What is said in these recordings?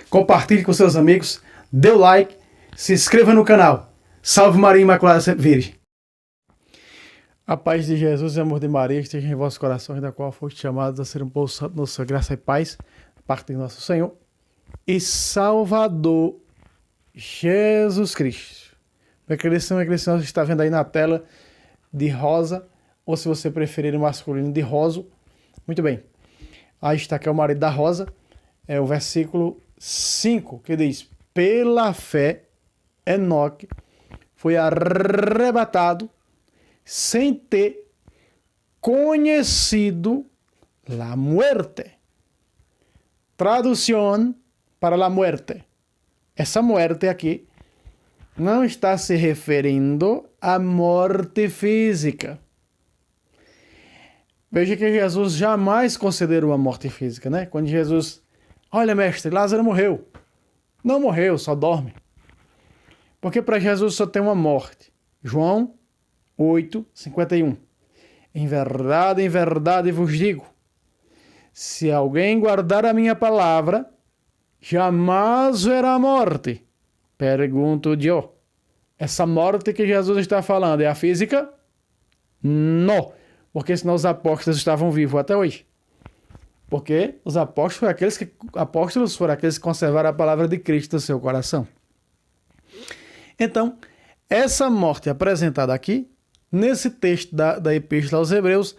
compartilhe com seus amigos, dê o like, se inscreva no canal. Salve Maria Imaculada Sempre Virgem. A paz de Jesus e o amor de Maria esteja em vossos corações, da qual foste chamados a ser um povo santo, nossa graça e paz, parte de nosso Senhor e Salvador Jesus Cristo. Minha querida você está vendo aí na tela de rosa, ou se você preferir o masculino, de roso. Muito bem. Aí está aqui o marido da Rosa, é o versículo 5, que diz: pela fé, Enoque foi arrebatado sem ter conhecido la muerte. Tradução para la muerte. Essa muerte aqui não está se referindo à morte física. Veja que Jesus jamais considerou a morte física, né? Quando Jesus, olha mestre, Lázaro morreu. Não morreu, só dorme. Porque para Jesus só tem uma morte. João 8:51. Em verdade vos digo, se alguém guardar a minha palavra, jamais verá a morte. Pergunto eu. Essa morte que Jesus está falando é a física? Não. Porque senão os apóstolos estavam vivos até hoje. Porque os apóstolos foram aqueles que conservaram a palavra de Cristo no seu coração. Então, essa morte apresentada aqui, nesse texto da Epístola aos Hebreus,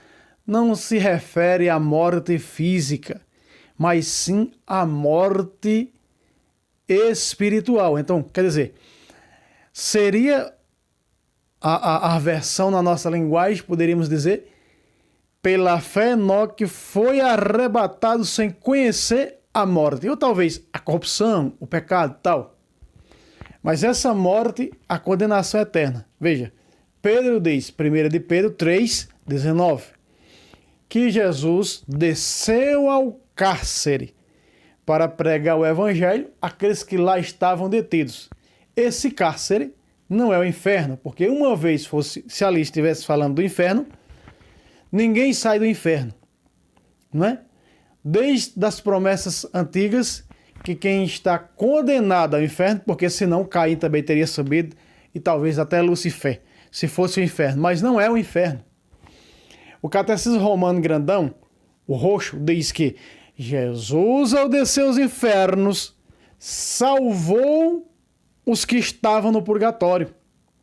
não se refere à morte física, mas sim à morte espiritual. Então, quer dizer, seria a versão na nossa linguagem, poderíamos dizer, pela fé Enoque foi arrebatado sem conhecer a morte, ou talvez a corrupção, o pecado e tal. Mas essa morte, a condenação eterna. Veja, Pedro diz, 1 de Pedro 3:19, que Jesus desceu ao cárcere para pregar o evangelho àqueles que lá estavam detidos. Esse cárcere não é o inferno, porque uma vez se ali estivesse falando do inferno, ninguém sai do inferno, não é? Desde as promessas antigas, que quem está condenado ao inferno, porque senão Caim também teria subido, e talvez até Lucifer, se fosse o inferno, mas não é o inferno. O Catecismo Romano Grandão, o roxo, diz que Jesus, ao descer aos infernos, salvou os que estavam no purgatório.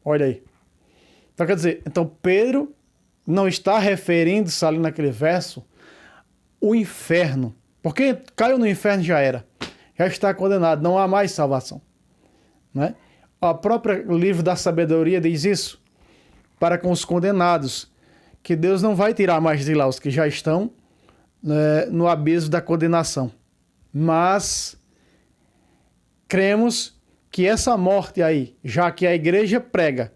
Olha aí. Então, quer dizer, Pedro não está referindo-se ali naquele verso o inferno. Porque caiu no inferno já era. Já está condenado, não há mais salvação. Né? O próprio livro da sabedoria diz isso para com os condenados, que Deus não vai tirar mais de lá os que já estão no abismo da condenação. Mas cremos que essa morte aí, já que a igreja prega,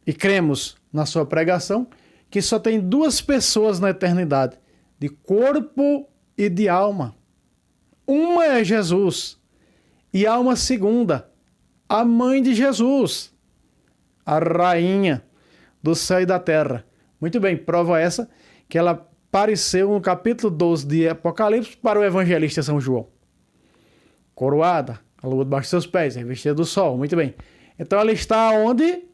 e cremos na sua pregação, que só tem duas pessoas na eternidade, de corpo e de alma. Uma é Jesus, e a uma segunda, a mãe de Jesus, a rainha do céu e da terra. Muito bem, prova essa que ela apareceu no capítulo 12 de Apocalipse para o evangelista São João. Coroada, a lua debaixo de seus pés, revestida do sol. Muito bem. Então ela está onde?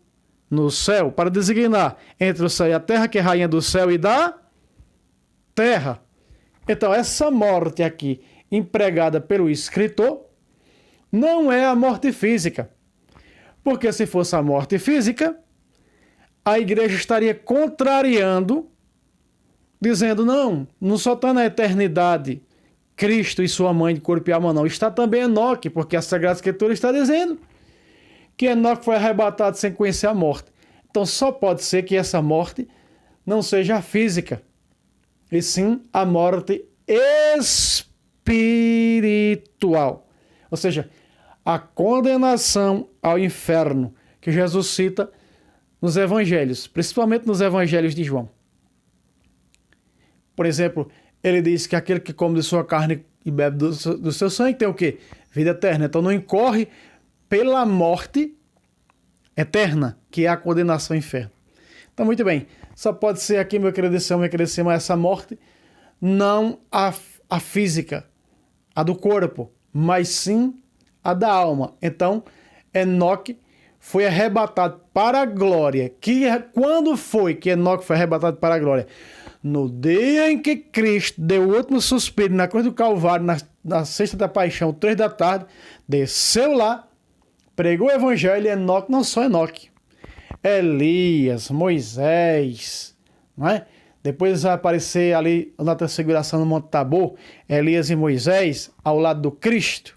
No céu, para designar entre o céu e a terra, que é rainha do céu e da terra. Então, essa morte aqui, empregada pelo escritor, não é a morte física. Porque se fosse a morte física, a igreja estaria contrariando, dizendo, não só está na eternidade Cristo e sua mãe de corpo e alma, não. Está também Enoque, porque a Sagrada Escritura está dizendo que Enoque foi arrebatado sem conhecer a morte. Então só pode ser que essa morte não seja a física, e sim a morte espiritual. Ou seja, a condenação ao inferno que Jesus cita nos evangelhos, principalmente nos evangelhos de João. Por exemplo, ele diz que aquele que come de sua carne e bebe do seu sangue tem o quê? Vida eterna. Então não incorre pela morte eterna, que é a condenação ao inferno. Então, muito bem. Só pode ser aqui, meu querido irmão, essa morte, não a física, a do corpo, mas sim a da alma. Então, Enoque foi arrebatado para a glória. Quando foi que Enoque foi arrebatado para a glória? No dia em que Cristo deu o último suspiro na cruz do Calvário, na sexta da paixão, 3 da tarde, desceu lá, pregou o evangelho, e Enoque, não só Enoque, Elias, Moisés, não é? Depois vai aparecer ali na transfiguração no Monte Tabor, Elias e Moisés ao lado do Cristo.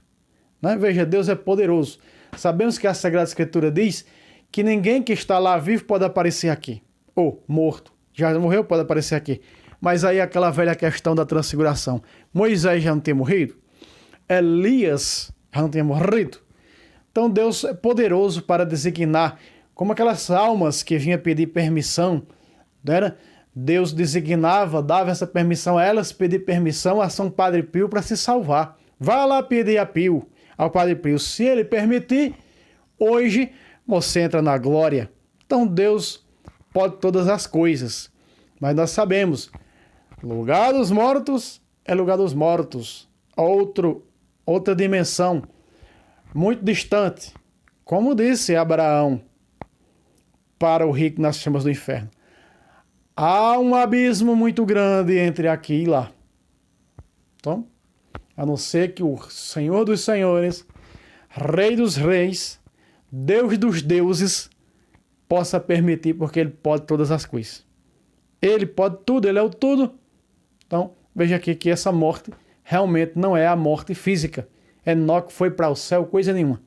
Né? Veja, Deus é poderoso. Sabemos que a Sagrada Escritura diz que ninguém que está lá vivo pode aparecer aqui. Ou morto. Já morreu, pode aparecer aqui. Mas aí aquela velha questão da transfiguração. Moisés já não tinha morrido? Elias já não tinha morrido? Então Deus é poderoso para designar, como aquelas almas que vinham pedir permissão, né? Deus designava, dava essa permissão a elas, pedir permissão a São Padre Pio para se salvar. Vá lá pedir a Pio, ao Padre Pio. Se ele permitir, hoje você entra na glória. Então Deus pode todas as coisas. Mas nós sabemos, lugar dos mortos é lugar dos mortos. Outra dimensão, muito distante. Como disse Abraão para o rico nas chamas do inferno. Há um abismo muito grande entre aqui e lá. Então, a não ser que o Senhor dos Senhores, Rei dos Reis, Deus dos deuses, possa permitir, porque Ele pode todas as coisas. Ele pode tudo, Ele é o tudo. Então, veja aqui que essa morte realmente não é a morte física. Enoque foi para o céu, coisa nenhuma.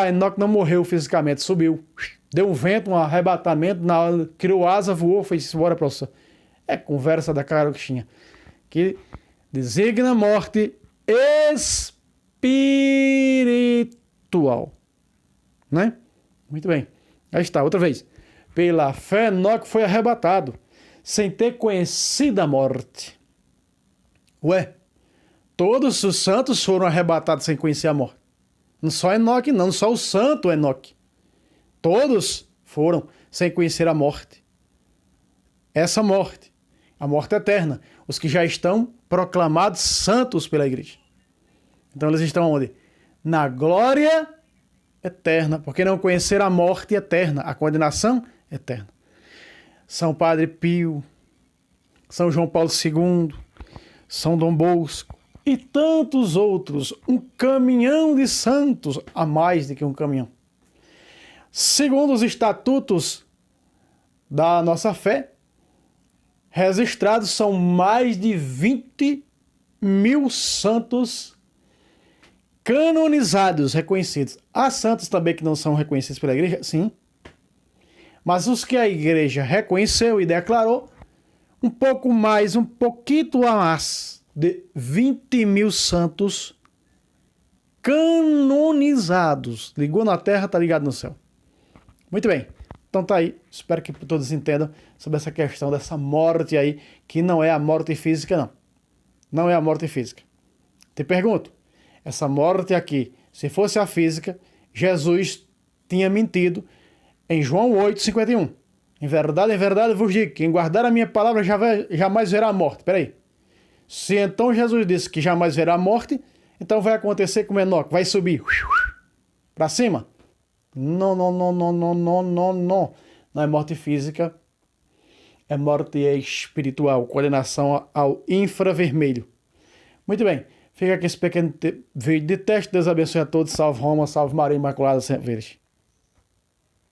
Enoque não morreu fisicamente, subiu. Deu um vento, um arrebatamento, criou asa, voou, foi embora para o céu. É conversa da carochinha. Que designa morte espiritual. Né? Muito bem. Aí está, outra vez. Pela fé, Enoque foi arrebatado, sem ter conhecido a morte. Ué, todos os santos foram arrebatados sem conhecer a morte. Não só Enoque, não só o santo Enoque. Todos foram sem conhecer a morte. Essa morte, a morte eterna, os que já estão proclamados santos pela igreja. Então eles estão onde? Na glória eterna, porque não conheceram a morte eterna, a condenação eterna. São Padre Pio, São João Paulo II, São Dom Bosco e tantos outros, um caminhão de santos, a mais do que um caminhão. Segundo os estatutos da nossa fé, registrados são mais de 20 mil santos canonizados, reconhecidos. Há santos também que não são reconhecidos pela igreja, sim. Mas os que a igreja reconheceu e declarou, um pouco mais, um pouquinho a mais de 20 mil santos canonizados. Ligou na terra, está ligado no céu. Muito bem. Então tá aí. Espero que todos entendam sobre essa questão dessa morte aí, que não é a morte física, não. Não é a morte física. Te pergunto, essa morte aqui, se fosse a física, Jesus tinha mentido em João 8,51. Em verdade vos digo, quem guardar a minha palavra jamais verá a morte. Peraí. Se então Jesus disse que jamais verá a morte, então vai acontecer com Enoque, vai subir para cima? Não. Não é morte física, é morte espiritual, condenação ao infravermelho. Muito bem, fica aqui esse pequeno vídeo de teste. Deus abençoe a todos. Salve Roma, salve Maria Imaculada, sempre vírgem.